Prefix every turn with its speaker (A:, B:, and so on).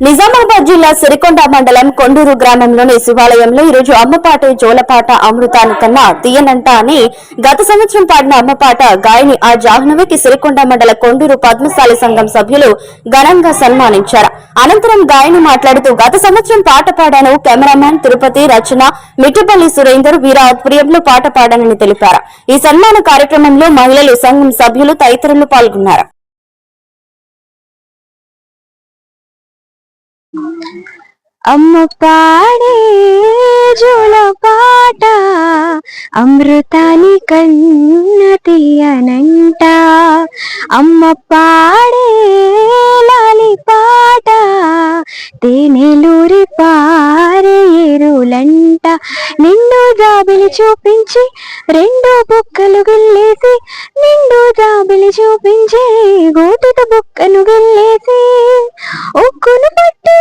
A: నిజామాబాద్ జిల్లా సిరికొండ మండలం కొండూరు గ్రామంలోని శివాలయంలో ఈరోజు అమ్మపాట జోలపాట అమృతాని కన్నా తీయనంట అని గత సంవత్సరం పాడిన అమ్మపాట గాయని ఆ జాహ్నవికి సిరికొండ మండల కొండూరు పద్మశాలి సంఘం సభ్యులు ఘనంగా సన్మానించారు. అనంతరం గాయని మాట్లాడుతూ గత సంవత్సరం పాట పాడాను, కెమెరామ్యాన్ తిరుపతి, రచన మిట్టపల్లి సురేందర్ వీర ఆధ్వర్యంలో పాట పాడానని తెలిపారు. ఈ సన్మాన కార్యక్రమంలో మహిళలు, సంఘం సభ్యులు తదితరులు పాల్గొన్నారు.
B: అమ్మ పాడే జోలపాట అమృతాని కన్న తీయనంట, అమ్మ పాడే లాలి పాట తేనెలూరి పారే ఎరులంట. నిండు జాబిలి చూపించి రెండు బుక్కలు గిల్లేసి, నిండు జాబిలి చూపించి గోటితో బుక్కను గిల్లేసి, ఉక్కును పట్టి